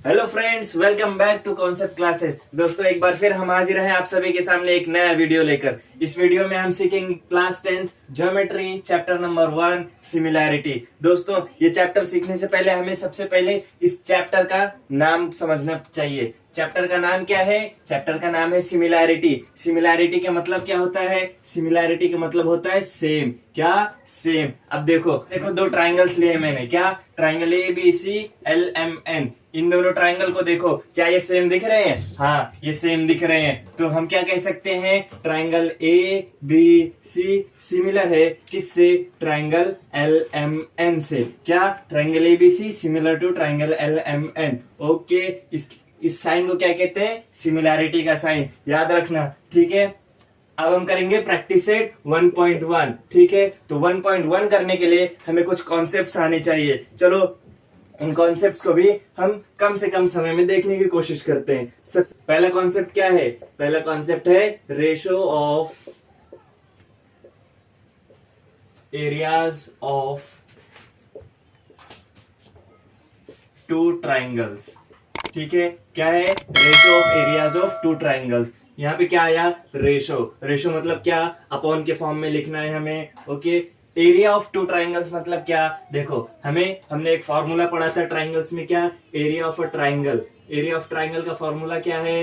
Hello friends, welcome back to concept classes. दोस्तों, एक बार फिर हम हाजिर हैं आप सभी के सामने एक नया वीडियो लेकर। इस वीडियो में हम सीखेंगे class 10th geometry chapter number 1 similarity. दोस्तों, ये चैप्टर सीखने से पहले हमें सबसे पहले इस चैप्टर का नाम समझना चाहिए। चैप्टर का नाम क्या है? चैप्टर का नाम है सिमिलैरिटी। सिमिलैरिटी का मतलब क्या होता है? सिमिलैरिटी का मतलब होता है सेम। क्या? सेम। अब देखो देखो, दो ट्राइंगल्स लिए मैंने। क्या? Triangle A B C L M N. इन दोनों ट्राइंगल को देखो, क्या ये सेम दिख रहे हैं? हाँ, ये सेम दिख रहे हैं। तो हम क्या कह सकते हैं? Triangle A B C similar है किससे? ट्राइंगल एल एम एन से। क्या? Triangle A B C similar to triangle L M N. Okay, इस साइन को क्या कहते हैं? सिमिलैरिटी का साइन। याद रखना, ठीक है। अब हम करेंगे प्रैक्टिस सेट 1.1। ठीक है, तो 1.1 करने के लिए हमें कुछ कॉन्सेप्ट्स आने चाहिए। चलो, उन कॉन्सेप्ट्स को भी हम कम से कम समय में देखने की कोशिश करते हैं। सबसे पहला कॉन्सेप्ट क्या है? पहला कॉन्सेप्ट है ratio of areas of two triangles. ठीक है, क्या है? Ratio of areas of two triangles. यहाँ पे क्या आया? रेशो। रेशो मतलब क्या? अपॉन के फॉर्म में लिखना है हमें। Okay, area of two triangles मतलब क्या? देखो, हमने एक फॉर्मूला पढ़ा था ट्राइंगल्स में। क्या? Area of a triangle. Area of triangle का फॉर्मूला क्या है?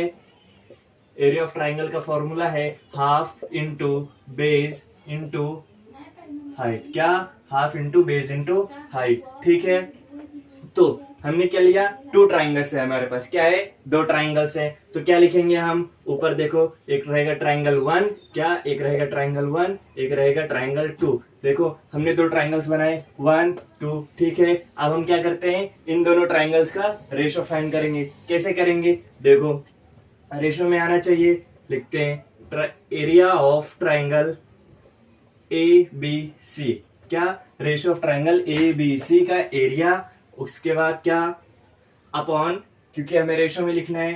एरिया ऑफ ट्राइंगल का फॉर्मूला है half into base into height. क्या? Half into base into height. ठीक है, तो हमने क्या लिया? टू ट्राइंगल्स है हमारे पास। क्या है? दो ट्राइंगल्स है। तो क्या लिखेंगे हम? ऊपर देखो, एक रहेगा ट्राइंगल 1। क्या? एक रहेगा ट्राइंगल 1, एक रहेगा ट्राइंगल 2। देखो, हमने दो ट्राइंगल्स बनाए 1 2। ठीक है, अब हम क्या करते हैं? इन दोनों ट्राइंगल्स का रेशो फाइंड करेंगे। कैसे करेंगे? देखो, रेशो में आना चाहिए। लिखते हैं area of triangle A B C. क्या? Ratio of triangle A B C का एरिया। उसके बाद क्या? अपॉन, क्योंकि हमें रेशो में लिखना है,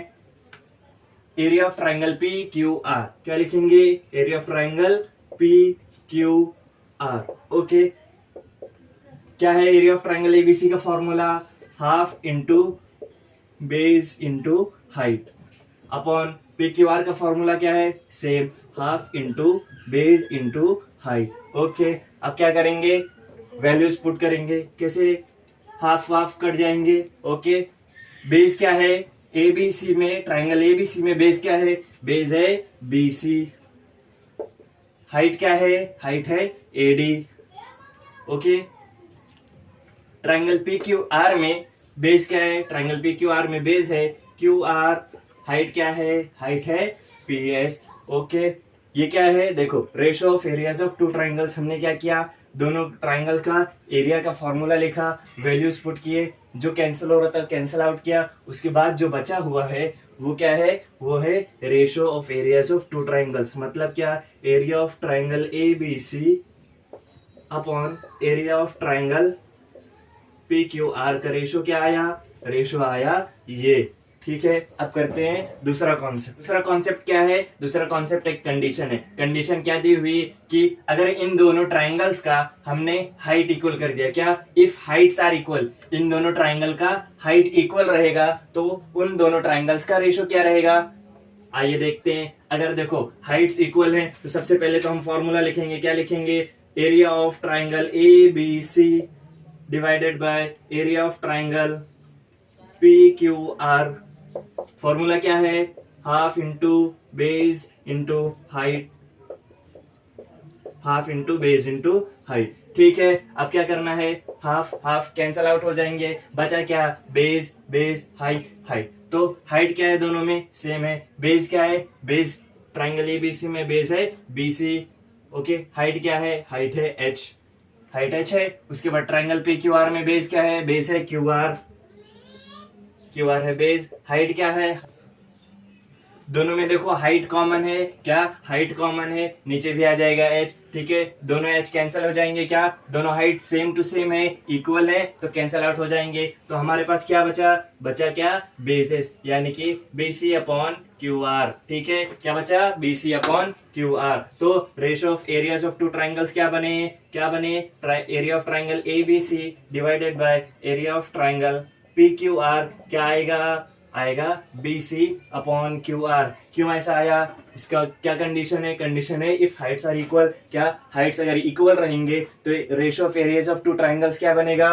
area of triangle P Q R. क्या लिखेंगे? Area of triangle P Q are. Okay, क्या है एरिया ऑफ ट्राइंगल एबीसी का formula? Half into base into height. Upon P Q R का फॉर्मूला क्या है? Same, half into base into height. Okay, अब क्या करेंगे? वैल्यूज पुट करेंगे। कैसे? हाफ हाफ कट जाएंगे। ओके, बेस क्या है? एबीसी में, ट्राइंगल एबीसी में बेस क्या है? बेस है बीसी। हाइट क्या है? हाइट है AD. Okay, triangle P Q R में बेस क्या है? ट्राइंगल पी क्यू आर में बेस है क्यू आर। हाइट क्या है? हाइट है पी एस। ओके, ये क्या है? देखो, ratio of areas of two triangles. हमने क्या किया? दोनों ट्राइंगल का एरिया का फॉर्मूला लिखा, वैल्यूज पुट किए, जो कैंसिल हो रहा था कैंसिल आउट किया। उसके बाद जो बचा हुआ है वो क्या है? वो है ratio of areas of two triangles. मतलब क्या? Area of triangle A B C upon area of triangle P Q R का रेशो क्या आया? रेशो आया ये। ठीक है, अब करते हैं दूसरा कॉन्सेप्ट। दूसरा कॉन्सेप्ट क्या है? दूसरा कॉन्सेप्ट एक कंडीशन है। कंडीशन क्या दी हुई कि अगर इन दोनों ट्राइंगल्स का हमने हाइट इक्वल कर दिया। क्या? इफ हाइट्स आर इक्वल, इन दोनों ट्राइंगल का हाइट इक्वल रहेगा तो उन दोनों ट्राइंगल्स का रेशो क्या रहेगा? आइए देखते हैं। अगर देखो हाइट्स इक्वल है तो सबसे पहले तो हम फॉर्मूला लिखेंगे। क्या लिखेंगे? Area of triangle A B C divided by area of triangle P Q R. Formula क्या है? Half into base into height. Half into base into height. ठीक है, अब क्या करना है? हाफ हाफ कैंसल आउट हो जाएंगे। बचा क्या? Base base height height. तो हाइट क्या है? दोनों में सेम है। बेस क्या है? बेस ट्राइंगल एबीसी में बेस है बीसी। ओके, हाइट क्या है? हाइट है एच। हाइट एच है। उसके बाद ट्राइंगल पी क्यू आर में बेस क्या है? बेस है क्यू आर। क्यू आर है बेस। हाइट क्या है? दोनों में देखो हाइट कॉमन है। क्या? हाइट कॉमन है, नीचे भी आ जाएगा एच। ठीक है, दोनों एच कैंसिल हो जाएंगे। क्या? दोनों हाइट सेम टू सेम है, इक्वल है, तो कैंसिल आउट हो जाएंगे। तो हमारे पास क्या बचा? बचा क्या? बेसिस, यानी कि बीसी अपॉन क्यू आर। ठीक है, क्या बचा? BC upon Q R. तो ratio of areas of two triangles क्या बने? क्या बने? Area of triangle A B C divided by area of triangle P Q R क्या आएगा, आएगा B C upon Q R. क्यों ऐसा आया, इसका क्या कंडीशन है, कंडीशन है इफ हाइट्स आर इक्वल, क्या हाइट्स अगर इक्वल रहेंगे तो ratio of areas of two triangles क्या बनेगा,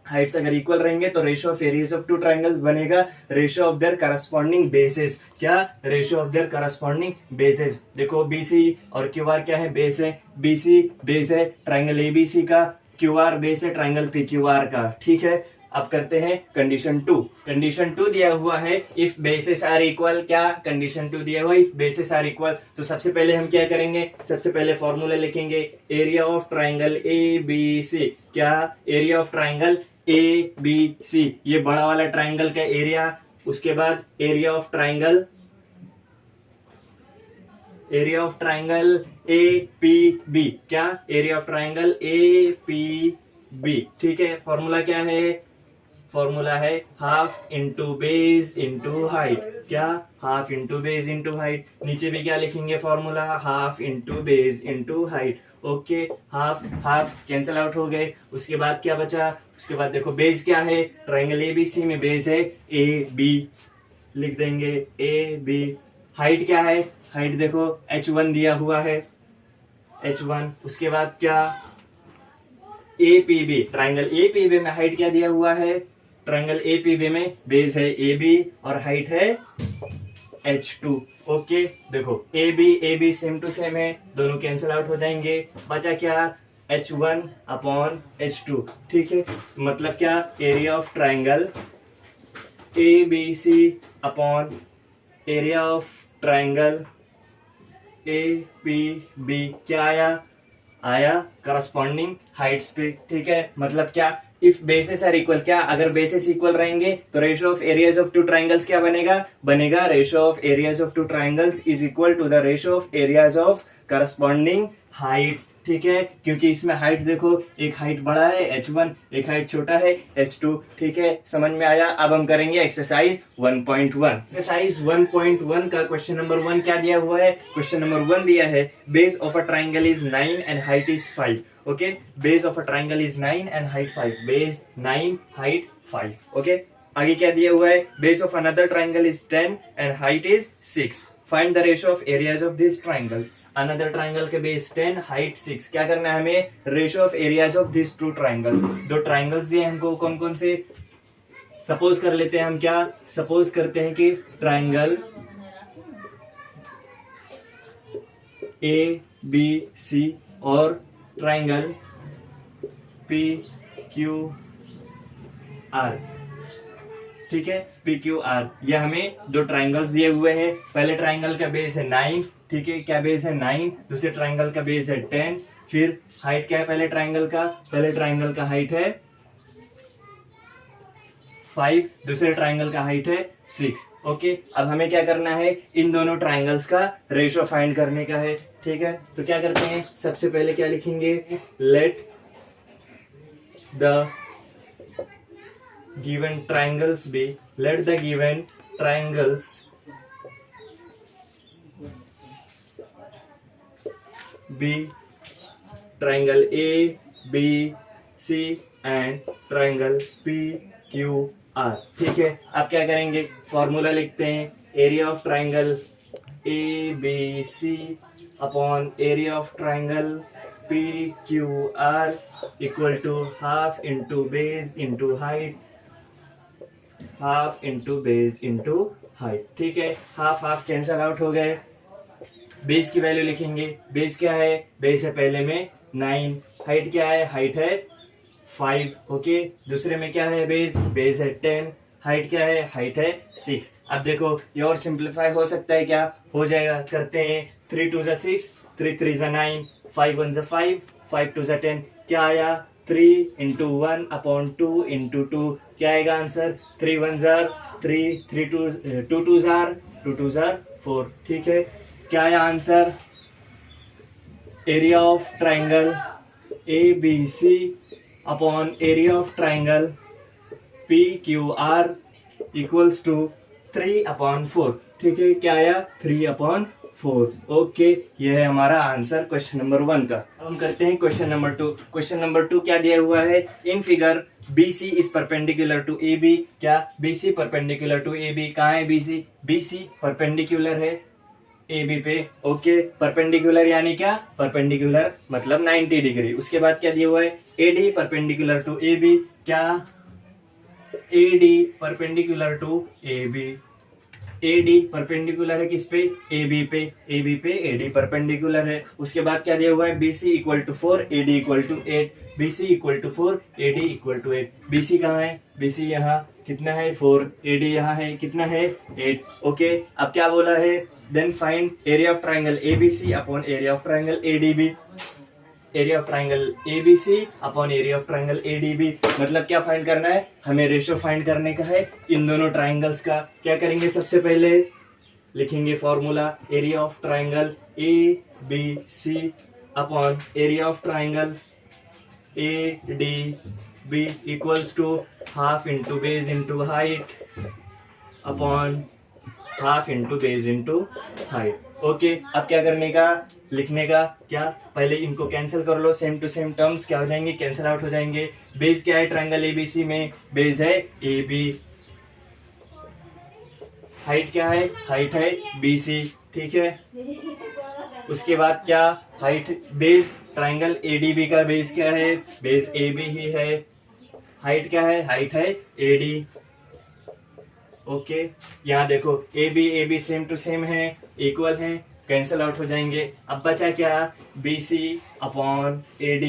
हाइट्स अगर इक्वल रहेंगे तो ratio of areas of two triangles बनेगा ratio of their corresponding bases, क्या ratio of their corresponding bases. देखो बीसी और क्यूआर क्या है, बेस है, बीसी बेस है ट्राइंगल एबीसी का, क्यूआर बेस है ट्राइंगल पीक्यूआर का, ठीक है। अब करते हैं कंडीशन 2। कंडीशन 2 दिया हुआ है इफ बेसिस आर इक्वल, क्या कंडीशन 2 दिया हुआ है इफ बेसिस आर इक्वल। तो सबसे पहले हम क्या करेंगे, सबसे पहले फॉर्मूला लिखेंगे area of triangle A B C, क्या area of triangle A B C, ये बड़ा वाला ट्राइंगल का एरिया, उसके बाद area of triangle A P B, क्या area of triangle A P B, ठीक है। फॉर्मूला क्या है, फॉर्मूला है half into base into height, क्या half into base into height. नीचे भी क्या लिखेंगे formula, half into base into height, okay. Half half cancel out हो गए, उसके बाद क्या बचा, उसके बाद देखो बेस क्या है, ट्राइंगल एबीसी में बेस है ए बी, लिख देंगे ए बी। हाइट क्या है, हाइट देखो h1 दिया हुआ है, h1। उसके बाद क्या APB, ट्राइंगल APB में हाइट क्या दिया हुआ है, ट्राइंगल APB में बेस है AB और हाइट है h2, ओके। देखो AB सेम टू सेम है, दोनों कैंसिल आउट हो जाएंगे, बचा क्या h1 अपॉन h2, ठीक है। मतलब क्या area of triangle ABC upon area of triangle APB क्या आया, आया करस्पॉन्डिंग हाइट्स पे, ठीक है। मतलब क्या इफ बेसिस आर इक्वल, क्या अगर बेसिस इक्वल रहेंगे तो ratio of areas of two triangles क्या बनेगा, बनेगा ratio of areas of two triangles is equal to the ratio of areas of corresponding heights, ठीक है। क्योंकि इसमें हाइट देखो, एक हाइट बड़ा है h1, एक हाइट छोटा है h2, ठीक है। समझ में आया। अब हम करेंगे एक्सरसाइज 1.1। एक्सरसाइज 1.1 का क्वेश्चन नंबर 1 क्या दिया हुआ है, क्वेश्चन नंबर 1 दिया है base of a triangle is 9 and height is 5, okay. Base of a triangle is 9 and height 5, base 9 height 5, okay. आगे क्या दिया हुआ है, base of another triangle is 10 and height is 6, find the ratio of areas of this triangles. Another triangle के base 10 height 6, क्या करना है हमें, ratio of areas of this two triangles. दो ट्राइंगल्स दिए हमको, कौन कौन से, सपोज कर लेते हैं हम, क्या सपोज करते हैं कि ट्राइंगल ए बी सी और ट्राइंगल पी क्यू आर, ठीक है, पी क्यू आर। ये हमें दो ट्राइंगल्स दिए हुए हैं। पहले ट्राइंगल का बेस है 9, ठीक है, क्या बेस है 9, दूसरे ट्राइंगल का बेस है 10, फिर हाइट क्या है पहले ट्राइंगल का, पहले ट्राइंगल का हाइट है 5, दूसरे ट्राइंगल का हाइट है 6, ओके। अब हमें क्या करना है, इन दोनों ट्राइंगल्स का रेशियो फाइंड करने का है, ठीक है। तो क्या करते हैं, सबसे पहले क्या लिखेंगे, let the given triangles be, let the given triangles be triangle A B C and triangle P Q R, ठीक है। अब क्या करेंगे, फॉर्मूला लिखते हैं, area of triangle A B C upon area of triangle P Q R equal to half into base into height, half into base into height, ठीक है। Half half cancel out हो गए, बेस की value लिखेंगे, base क्या है, base है पहले में 9, हाइट क्या है, हाइट है 5, ओके। दूसरे में क्या है, बेस बेस है 10, हाइट क्या है, हाइट है 6। अब देखो ये और सिंप्लीफाई हो सकता है, क्या हो जाएगा, करते हैं 3 2 6, 3 3 9, 5 1 5, 5 2 10, क्या आया 3 इंटू 1 अपॉन 2 इंटू 2, क्या आएगा आंसर, 3 1 3, 3 2 2 2 2 2 4, ठीक है। क्या आया answer, area of triangle A B C upon area of triangle P Q R equals to 3 upon 4, ठीक है। क्या आया 3 अपॉन 4। ओके, ये है हमारा आंसर क्वेश्चन नंबर 1 का। हम करते हैं क्वेश्चन नंबर 2। क्वेश्चन नंबर 2 क्या दिया हुआ है? In figure BC is perpendicular to AB। क्या BC परपेंडिकुलर टू AB? कहाँ है BC? BC परपेंडिकुलर है AB पे। ओके, परपेंडिकुलर यानी क्या? परपेंडिकुलर मतलब 90 डिग्री। उसके बाद क्या दिया हुआ है? AD perpendicular to AB। क्या AD perpendicular to AB? AD perpendicular है किस पे? AB पे। AB पे AD परपेंडिकुलर है। उसके बाद क्या दिया हुआ है? BC equal to 4, AD equal to 8। BC equal to 4, AD equal to 8। BC कहाँ है? BC यहाँ कितना है? 4। AD यहाँ है कितना है? 8। ओके, अब क्या बोला है? Then find area of triangle ABC upon area of triangle ADB। Area of triangle ABC upon area of triangle ADB मतलब क्या फाइंड करना है? हमें रेशो फाइंड करने का है इन दोनों ट्राइंगल्स का। क्या करेंगे? सबसे पहले लिखेंगे formula area of triangle ABC upon area of triangle ADB equals to half into base into height upon half into base into height. Okay, अब क्या करने का? लिखने का। क्या? पहले इनको कैंसिल कर लो, सेम टू सेम टर्म्स क्या हो जाएंगे? कैंसिल आउट हो जाएंगे। बेस क्या है ट्रायंगल ABC में? बेस है AB। हाइट क्या है? हाइट है BC। ठीक है, उसके बाद क्या? हाइट बेस ट्रायंगल ADB का बेस क्या है? बेस AB ही है। हाइट क्या है? हाइट है AD। ओके, यहाँ देखो AB सेम टू सेम है, इक्वल है, कैंसिल आउट हो जाएंगे। अब बचा क्या? BC upon AD।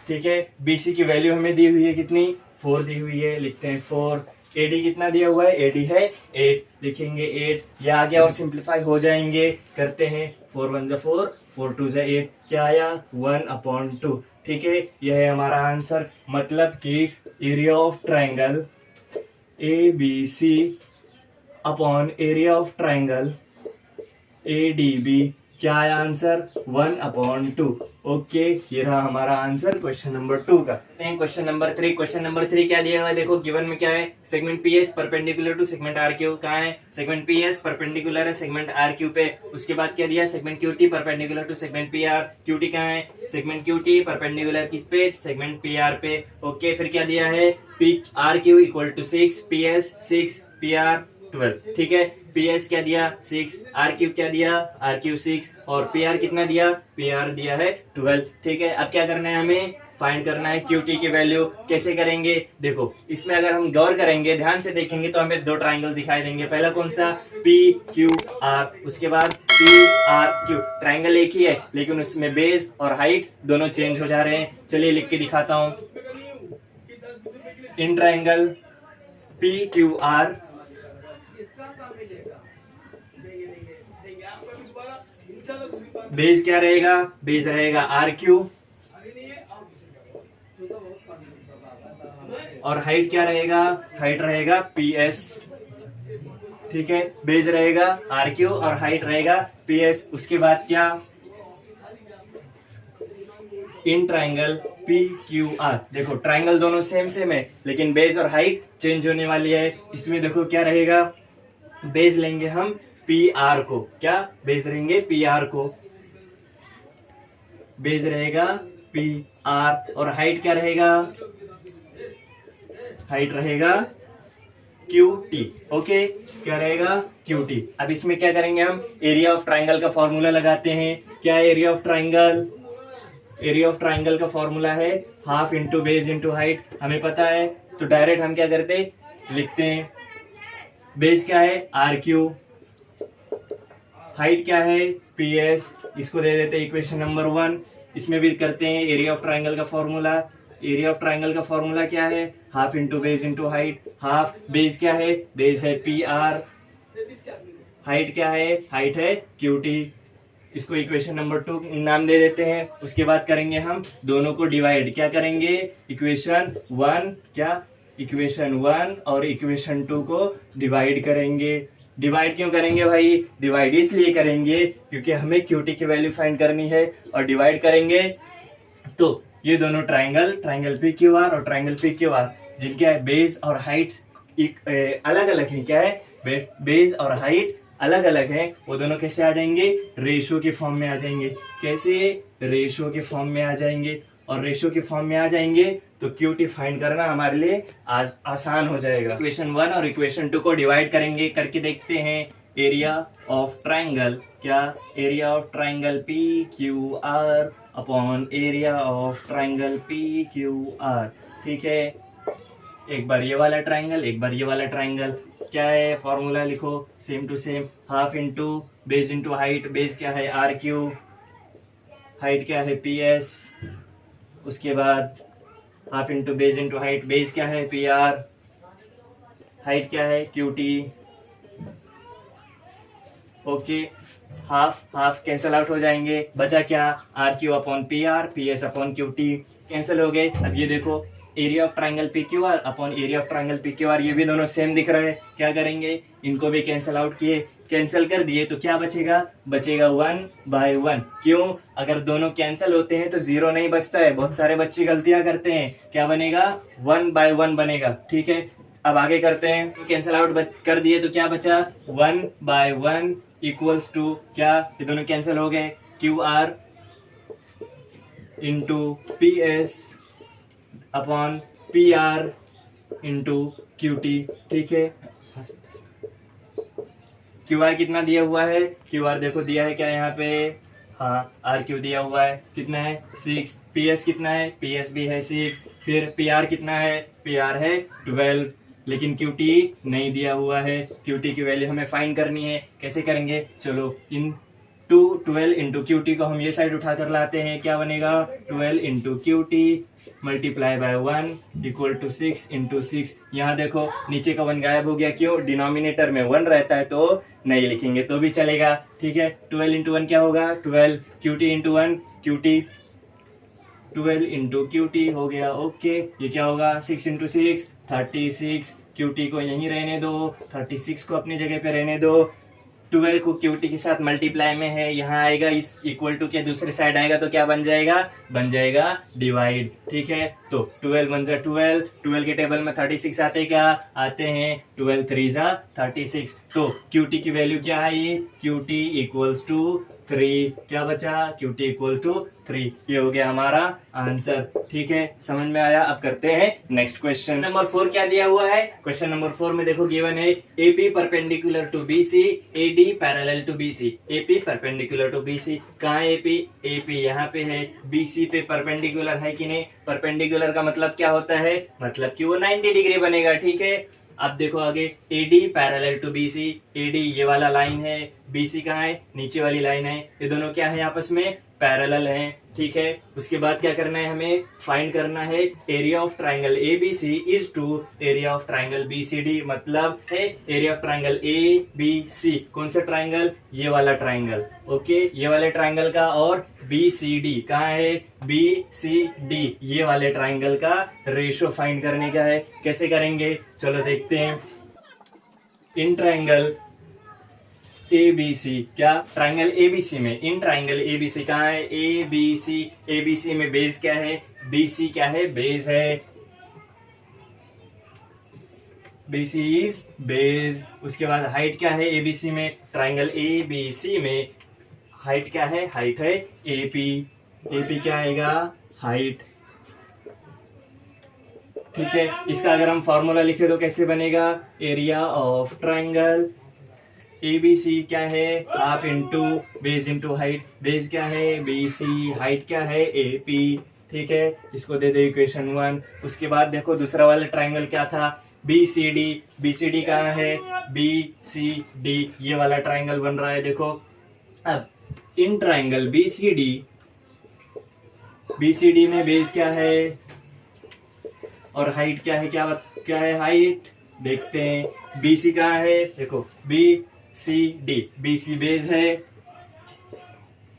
ठीक है, BC की वैल्यू हमें दी हुई है कितनी? 4 दी हुई है, लिखते हैं 4। AD कितना दिया हुआ है? AD है 8, लिखेंगे 8। ये आ गया और सिंप्लीफाई हो जाएंगे, करते हैं 4 1 जा 4, 4 2 जा 8। क्या आया? 1 अपॉन 2। ठीक है, यह है हमारा आंसर। मतलब कि area of triangle ABC upon area of triangle ADB क्या है आंसर? 1 अपॉन 2। ओके, ये रहा हमारा आंसर क्वेश्चन नंबर 2 का। Question number 3। क्वेश्चन नंबर 3 क्या दिया हुआ है? देखो गिवन में क्या है? Segment PS perpendicular to segment RQ। कहाँ है? सेगमेंट PS परपेंडिकुलर है सेगमेंट RQ पे। उसके बाद क्या दिया? Segment QT perpendicular to segment PR। QT कहाँ है? सेगमेंट QT परपेंडिकुलर किस पे? सेगमेंट PR पे। ओके, फिर क्या दिया है? RQ equal to 6, PS 6, PR 12। ठीक है, PS क्या दिया? 6, RQ क्या दिया? RQ 6 और PR कितना दिया? PR दिया है 12। ठीक है, अब क्या करना है? हमें फाइंड करना है QT की वैल्यू। कैसे करेंगे? देखो, इसमें अगर हम गौर करेंगे, ध्यान से देखेंगे तो हमें दो ट्राइंगल दिखाई देंगे। पहला कौन सा? PQR, उसके बाद PRQ। ट्राइंगल एक ही है लेकिन उसमें बेस और हाइट दोनों चेंज हो जा रहे हैं। चलिए लिख के दिखाता हूं। इन ट्राइंगल PQR बेस क्या रहेगा? बेस रहेगा RQ और हाइट क्या रहेगा? हाइट रहेगा PS। ठीक है, बेस रहेगा RQ और हाइट रहेगा PS। उसके बाद क्या? In triangle PQR। देखो, ट्राइंगल दोनों सेम सेम है लेकिन बेस और हाइट चेंज होने वाली है। इसमें देखो क्या रहेगा? बेस लेंगे हम PR को। क्या? बेस लेंगे PR को, बेस रहेगा PR और हाइट क्या रहेगा? हाइट रहेगा QT। ओके, क्या रहेगा? QT। अब इसमें क्या करेंगे हम? एरिया ऑफ ट्राइंगल का फॉर्मूला लगाते हैं। क्या है area of triangle? Area of triangle का फॉर्मूला है half into base into height. हमें पता है तो डायरेक्ट हम क्या करते? लिखते हैं। बेस क्या है? RQ, हाइट क्या है? PS। इसको दे देते हैं इक्वेशन नंबर 1। इसमें भी करते हैं एरिया ऑफ ट्राइंगल का फॉर्मूला। एरिया ऑफ ट्राइंगल का फॉर्मूला क्या है? Half into base into height. Half base क्या है? बेस है PR। हाइट क्या है? हाइट है QT। इसको इक्वेशन नंबर 2 नाम दे देते हैं। उसके बाद करेंगे हम दोनों को डिवाइड। क्या करेंगे? इक्वेशन 1 क्या? इक्वेशन 1 और इक्वेशन 2 को डिवाइड करेंगे। डिवाइड क्यों करेंगे भाई? डिवाइड इसलिए करेंगे क्योंकि हमें QT की वैल्यू फाइंड करनी है और डिवाइड करेंगे तो ये दोनों ट्राइंगल PQR और ट्राइंगल PQR जिनके बेस और हाइट अलग अलग है। क्या है? बेस और हाइट अलग अलग हैं वो दोनों कैसे आ जाएंगे, रेशो के फॉर्म में आ जाएंगे। कैसे, रेशो के फॉर्म में आ जाएंगे। और रेशो के फॉर्म में आ जाएंगे तो क्यूटी फाइंड करना हमारे लिए आसान हो जाएगा। इक्वेशन 1 और इक्वेशन 2 को डिवाइड करेंगे, करके देखते हैं। एरिया ऑफ ट्राइंगल, क्या, area of triangle P Q R upon area of triangle P Q are. ठीक है, एक बार ये वाला ट्राइंगल, एक बार ये वाला ट्राइंगल। क्या है, फॉर्मूला लिखो same to same, half into base into height. Base क्या है, आर क्यू, हाइट क्या है, पी एस। उसके बाद half into base into height, base क्या है, पी आर, हाइट क्या है, Q T. Okay, half half cancel out हो जाएंगे, बचा क्या, R Q upon P R, P S upon Q T, cancel हो गए। अब ये देखो, area of triangle P Q R upon area of triangle P Q R, ये भी दोनों सेम दिख रहे हैं। क्या करेंगे, इनको भी कैंसिल आउट किए, कैंसिल कर दिए तो क्या बचेगा, बचेगा 1/1। क्यों, अगर दोनों कैंसिल होते हैं तो 0 नहीं बचता है। बहुत सारे बच्चे गलतियां करते हैं, क्या बनेगा, 1/1 बनेगा। ठीक है, अब आगे करते हैं। कैंसिल आउट कर दिए तो क्या बचा, 1/1 इक्वल्स टू क्या, ये दोनों कैंसिल हो गए, Q R into P S upon P are into Q T. ठीक है, क्यू आर कितना दिया हुआ है, क्यू आर देखो दिया है क्या यहाँ पे, हाँ, आर क्यू दिया हुआ है, कितना है 6। पी एस कितना है, पी एस भी है 6। फिर पी आर कितना है, पी आर है 12। लेकिन क्यू टी नहीं दिया हुआ है, क्यू टी की वैल्यू हमें फाइंड करनी है। कैसे करेंगे, चलो इन 12 इंटू क्यू टी को हम ये साइड उठा कर लाते हैं। क्या बनेगा, 12 into Q T multiply by 1 equal to 6 into 6। यहाँ देखो नीचे का 1 गायब हो गया, क्यों, डिनोमिनेटर में 1 रहता है तो नहीं लिखेंगे तो भी चलेगा। ठीक है, 12 इंटू 1 क्या होगा, 12, Q T into 1, Q T 12 into Q T हो गया। ओके, ये क्या होगा, 6 इंटू 6 36। क्यू टी को यहीं रहने दो, 36 को अपनी जगह पे रहने दो। 12 को क्यू टी के साथ मल्टीप्लाई में है, यहाँ आएगा, इस इक्वल टू के दूसरे साइड आएगा तो क्या बन जाएगा, बन जाएगा डिवाइड। ठीक है, तो 12 1 जा 12, 12 के टेबल में 36 आते क्या, आते हैं 12 3 जा 36। तो क्यू टी की वैल्यू क्या आई, क्यू टी इक्वल्स टू 3। क्या बचा, क्यू टी इक्वल टू 3। ये हो गया हमारा आंसर। ठीक है, समझ में आया। अब करते हैं नेक्स्ट क्वेश्चन नंबर 4। क्या दिया हुआ है, क्वेश्चन नंबर 4 में देखो गिवन है, AP perpendicular to BC, AD parallel to BC. AP perpendicular to BC, कहाँ है एपी, एपी यहाँ पे है, बीसी पे परपेंडिकुलर है कि नहीं। परपेंडिकुलर का मतलब क्या होता है, मतलब कि वो 90 डिग्री बनेगा। ठीक है, अब देखो आगे, AD parallel to BC, AD ये वाला लाइन है, बीसी कहाँ है, नीचे वाली लाइन है, ये दोनों क्या है, आपस में पैरेलल हैं। ठीक है, उसके बाद क्या करना है, हमें फाइंड करना है area of triangle ABC is to area of triangle BCD. मतलब है area of triangle A B C, कौन सा ट्राइंगल, ये वाला ट्राइंगल। ओके, ये वाले ट्राइंगल का, और बी सी डी कहाँ है, बी सी डी ये वाले ट्राइंगल का रेशो फाइंड करने का है। कैसे करेंगे, चलो देखते हैं। इन ट्राइंगल ABC, क्या, ट्राइंगल ABC में, इन ट्राइंगल ABC कहाँ है, ABC, ABC में बेस क्या है, BC क्या है, बेस है, BC इज बेस। उसके बाद हाइट क्या है ABC में, ट्राइंगल ABC में हाइट क्या है, हाइट है AP, AP क्या आएगा, हाइट। ठीक है, इसका अगर हम फॉर्मूला लिखे तो कैसे बनेगा, एरिया ऑफ ट्राइंगल ABC क्या है, half into base into height, base क्या है BC, हाइट क्या है AP। ठीक है, इसको दे दे इक्वेशन 1। उसके बाद देखो दूसरा वाला ट्राइंगल क्या था, BCD, BCD कहाँ है, BCD ये वाला ट्राइंगल बन रहा है। देखो अब इन ट्राइंगल BCD, BCD में बेस क्या है और हाइट क्या है, क्या है हाइट, देखते हैं। BC कहाँ है, देखो BCD, BC बेस है,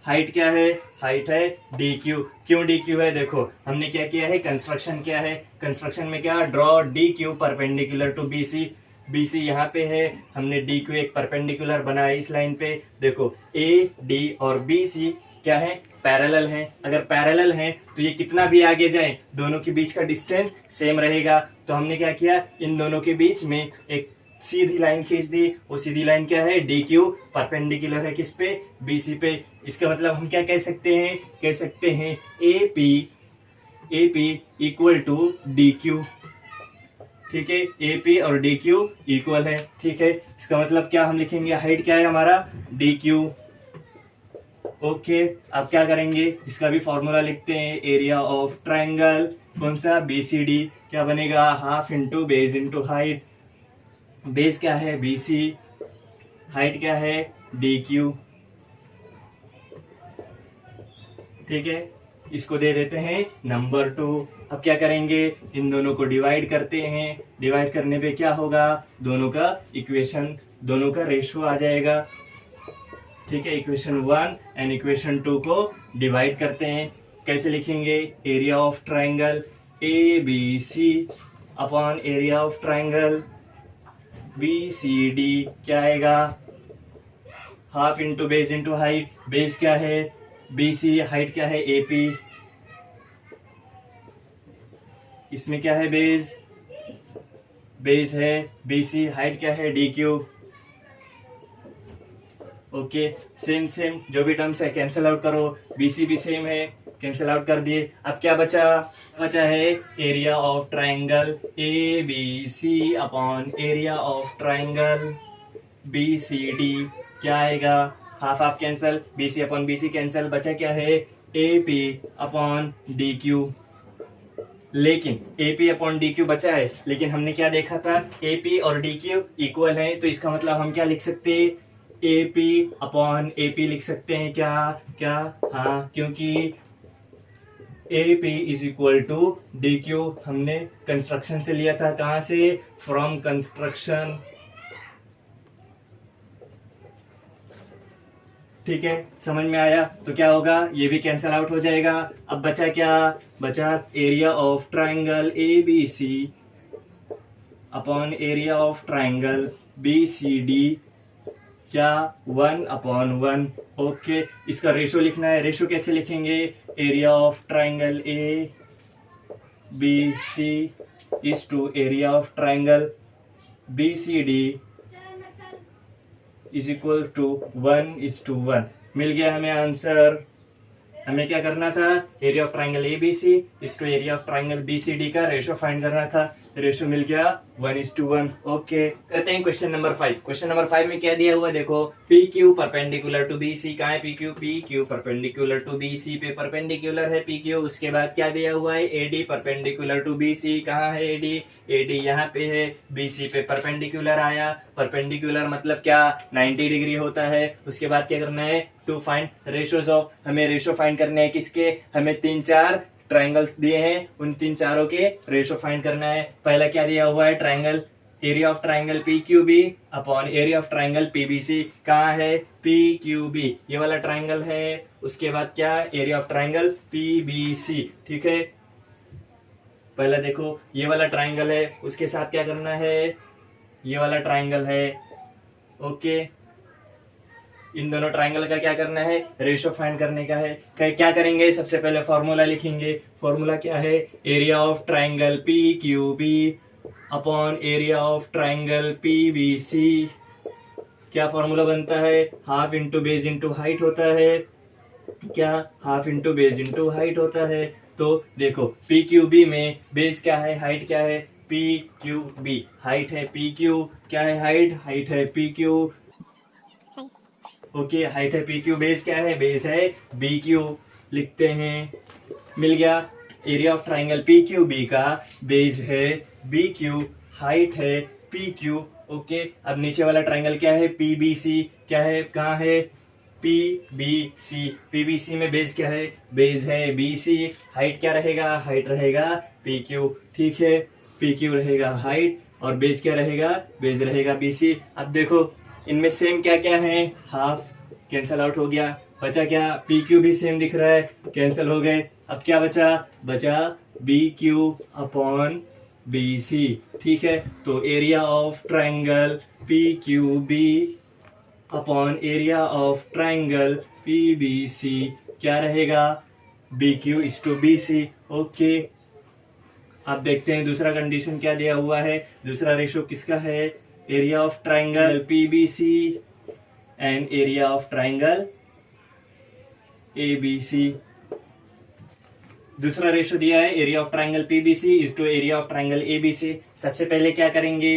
हाइट क्या है, हाइट है DQ। क्यों DQ है, देखो हमने क्या किया है, कंस्ट्रक्शन क्या है, कंस्ट्रक्शन में क्या, draw DQ perpendicular to BC। BC यहाँ पे है, हमने DQ एक परपेंडिकुलर बनाया इस लाइन पे। देखो AD और BC क्या है, पैरेलल हैं। अगर पैरेलल हैं तो ये कितना भी आगे जाए दोनों के बीच का डिस्टेंस सेम रहेगा। तो हमने क्या किया, इन दोनों के बीच में एक सीधी लाइन खींच दी, वो सीधी लाइन क्या है, डी क्यू, परपेंडिकुलर है किस पे, बीसी पे। इसका मतलब हम क्या कह सकते हैं, कह सकते हैं A P equal to D Q. ठीक है, ए पी और डी क्यू इक्वल है। ठीक है, इसका मतलब क्या हम लिखेंगे, हाइट क्या है हमारा, डी क्यू। ओके, अब क्या करेंगे, इसका भी फॉर्मूला लिखते हैं, एरिया ऑफ ट्राइंगल कौन सा, बी सी डी, क्या बनेगा, half into base into height. Base क्या है, बी सी, हाइट क्या है, डी क्यू। ठीक है, इसको दे देते हैं नंबर 2। अब क्या करेंगे, इन दोनों को डिवाइड करते हैं। डिवाइड करने पे क्या होगा, दोनों का इक्वेशन, दोनों का रेशो आ जाएगा। ठीक है, इक्वेशन 1 एंड इक्वेशन 2 को डिवाइड करते हैं। कैसे लिखेंगे, area of triangle A B C upon area of triangle B C D, क्या आएगा, half into base into height. Base क्या है, बी सी, हाइट क्या है, ए पी। इसमें क्या है, बेस, बेस है बी सी, हाइट क्या है, D Q. Okay, same same जो भी टर्म्स है कैंसिल आउट करो, बीसी भी सेम है, कैंसिल आउट कर दिए। अब क्या बचा, बचा है area of triangle A B C upon area of triangle B C D, क्या आएगा, half half cancel, B C upon B C cancel, बचा क्या है, A P upon D Q. लेकिन ए पी अपॉन डी क्यू बचा है, लेकिन हमने क्या देखा था, ए पी और डी क्यू इक्वल है, तो इसका मतलब हम क्या लिख सकते हैं, A P upon A P लिख सकते हैं, क्या क्या, हाँ, क्योंकि A P is equal to D Q हमने कंस्ट्रक्शन से लिया था, कहां से, फ्रॉम कंस्ट्रक्शन। ठीक है, समझ में आया, तो क्या होगा, ये भी कैंसल आउट हो जाएगा। अब बचा क्या, बचा area of triangle A B C upon area of triangle B C D, क्या, 1/1। ओके, इसका रेशो लिखना है, रेशो कैसे लिखेंगे, area of triangle A B C is to area of triangle B C D is equal to 1:1। मिल गया हमें answer. हमें क्या करना था, area of triangle A B C is to area of triangle B C D का ratio find करना था। रेशो मिल गया 1:1। ओके, करते हैं क्वेश्चन नंबर 5। क्वेश्चन नंबर 5 में क्या दिया हुआ, देखो, P Q perpendicular to B C, कहाँ है P Q perpendicular to B C पे परपेंडिकुलर है पी क्यू। उसके बाद क्या दिया हुआ है, A D perpendicular to B C, कहाँ है ए डी यहाँ पे है, बी सी पे परपेंडिकुलर आया। परपेंडिकुलर मतलब क्या, 90 डिग्री होता है। उसके बाद क्या करना है, टू फाइंड रेशोज ऑफ, हमें रेशो फाइंड करने हैं किसके, हमें 3-4 ट्राइंगल्स दिए हैं, उन 3-4 के रेशो फाइंड करना है। पहला क्या दिया हुआ है, triangle, area of triangle P Q B upon area of triangle P B C, कहाँ है, पी क्यू बी, ये वाला ट्राइंगल है। उसके बाद क्या, area of triangle P B C. ठीक है, पहला देखो ये वाला ट्राइंगल है, उसके साथ क्या करना है, ये वाला ट्राइंगल है। ओके, इन दोनों ट्राइंगल का क्या करना है, रेशो फाइंड करने का है। क्या करेंगे, सबसे पहले फॉर्मूला लिखेंगे। फॉर्मूला क्या है, area of triangle P Q B upon area of triangle P B C. क्या फॉर्मूला बनता है, half into base into height होता है, क्या, half into base into height होता है। तो देखो पी क्यू बी में बेस क्या है, हाइट क्या है, पी क्यू बी, हाइट है पी क्यू, क्या है, हाइट है पी क्यू। ओके, हाइट है पी क्यू, बेस क्या है, बेस है बी क्यू, लिखते हैं। मिल गया, area of triangle P Q B का बेस है बी क्यू, हाइट है पी क्यू। ओके, अब नीचे वाला ट्राइंगल क्या है, पी बी सी, क्या है, कहाँ है, P B C. P B C में बेस क्या है, बेस है बी सी, हाइट क्या रहेगा, हाइट रहेगा पी क्यू। ठीक है, पी क्यू रहेगा हाइट और बेस क्या रहेगा, बेस रहेगा बी सी। अब देखो इनमें सेम क्या क्या है, हाफ कैंसल आउट हो गया, बचा क्या, पी क्यू भी सेम दिख रहा है, कैंसिल हो गए। अब क्या बचा, बचा B Q upon B C. ठीक है, तो area of triangle P Q B upon area of triangle P B C क्या रहेगा, B Q is to B C. Okay, अब देखते हैं दूसरा कंडीशन क्या दिया हुआ है। दूसरा रेशो किसका है, area of triangle PBC and area of triangle ABC। दूसरा रेशो दिया है area of triangle PBC is to area of triangle ABC। सबसे पहले क्या करेंगे,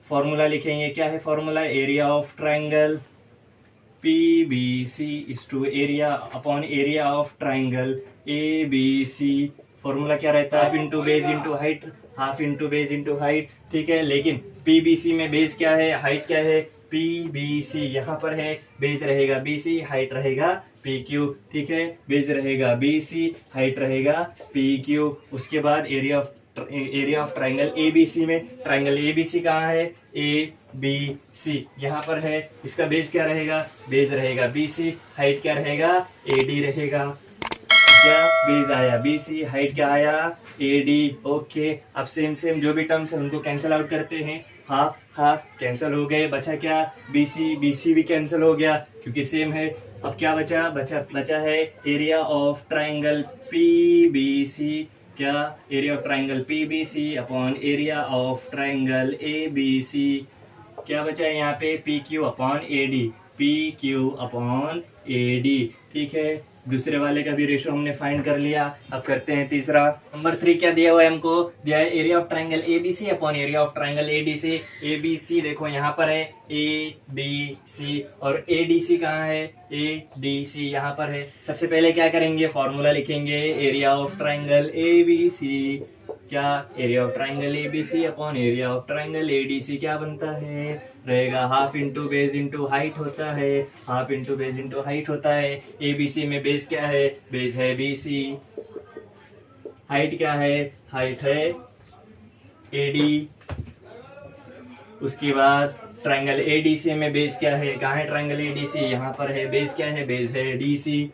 फॉर्मूला लिखेंगे। क्या है formula, area of triangle PBC is to area upon area of triangle ABC। Formula क्या रहता है, half into base into height, half into base into height. ठीक है, लेकिन PBC में बेस क्या है, हाइट क्या है PBC, यहाँ पर है बेस रहेगा BC, हाइट रहेगा PQ। ठीक है, बेस रहेगा BC, हाइट रहेगा PQ। उसके बाद एरिया ऑफ ट्राइंगल ABC में, ट्राइंगल ABC कहाँ है, ABC यहाँ पर है। इसका बेस क्या रहेगा, बेस रहेगा BC, हाइट क्या रहेगा AD रहेगा। क्या बेस आया BC, हाइट क्या आया AD। ओके, अब सेम जो भी टर्म्स है उनको कैंसिल आउट करते हैं। हाफ हाफ कैंसिल हो गए, बचा क्या BC भी कैंसिल हो गया क्योंकि सेम है। अब क्या बचा है एरिया ऑफ ट्राइंगल PBC। क्या, area of triangle PBC upon area of triangle ABC। क्या बचा है यहाँ पे PQ अपॉन AD। ठीक है, दूसरे वाले का भी रेशो हमने फाइंड कर लिया। अब करते हैं तीसरा। नंबर 3 क्या दिया हुआ है हमको, दिया है area of triangle ABC upon area of triangle ADC। ABC देखो यहाँ पर है ABC और ADC कहाँ है, ADC यहाँ पर है। सबसे पहले क्या करेंगे, फॉर्मूला लिखेंगे एरिया ऑफ ट्राइंगल ABC। क्या, area of triangle ABC upon area of triangle ADC क्या बनता है, रहेगा half into base into height होता है, half into base into height होता है। ABC में बेस क्या है, बेस है BC, हाइट क्या है, हाइट है AD। उसके बाद ट्राइंगल ADC में बेस क्या है, कहाँ है ट्राइंगल ADC, यहाँ पर है। बेस क्या है, बेस है DC।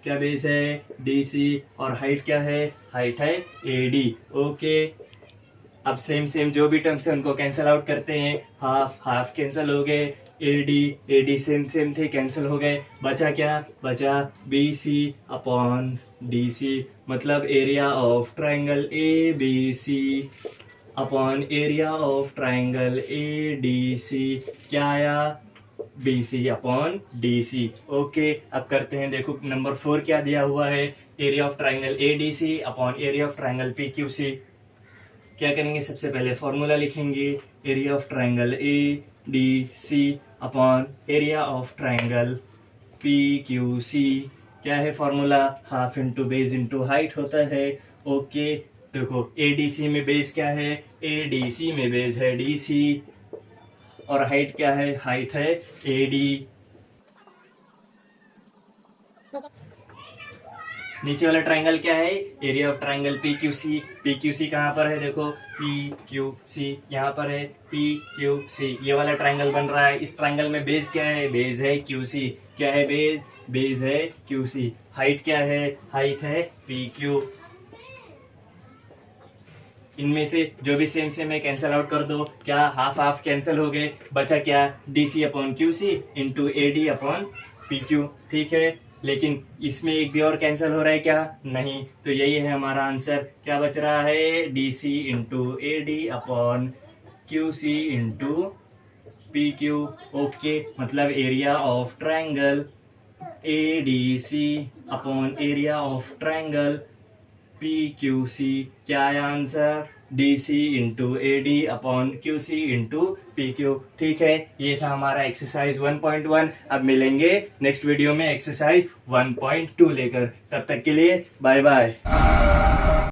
क्या बेस है DC और हाइट क्या है, हाइट है AD। ओके, अब सेम जो भी टर्म्स है उनको कैंसिल आउट करते हैं। हाफ कैंसिल हो गए, AD सेम थे, कैंसिल हो गए। बचा क्या, बचा BC अपॉन DC, मतलब area of triangle ABC upon area of triangle ADC। क्या आया, BC अपॉन DC। ओके, अब करते हैं। देखो नंबर 4 क्या दिया हुआ है, area of triangle ADC upon area of triangle PQC। क्या करेंगे, सबसे पहले फॉर्मूला लिखेंगे area of triangle ADC upon area of triangle PQC। क्या है formula, half into base into height होता है। ओके, देखो ADC में बेस क्या है, ADC में बेस है DC और हाइट क्या है, हाइट है AD। नीचे वाला ट्राइंगल क्या है, एरिया ऑफ ट्राइंगल PQC कहाँ पर है, देखो PQC यहाँ पर है PQC। ये वाला ट्राइंगल बन रहा है। इस ट्राइंगल में बेस क्या है, बेस है QC। क्या है बेस है QC। हाइट क्या है, हाइट है PQ। इनमें से जो भी सेम है कैंसिल आउट कर दो। क्या, हाफ कैंसिल हो गए, बचा क्या DC upon QC into AD upon PQ। ठीक है, लेकिन इसमें एक भी और कैंसिल हो रहा है क्या, नहीं। तो यही है हमारा आंसर। क्या बच रहा है, DC into AD upon QC into PQ। Okay, मतलब area of triangle ADC upon area of triangle PQC। क्या है answer, DC into AD upon QC into PQ। ठीक है, ये था हमारा एक्सरसाइज 1.1। अब मिलेंगे नेक्स्ट वीडियो में एक्सरसाइज 1.2 लेकर। तब तक के लिए बाय बाय।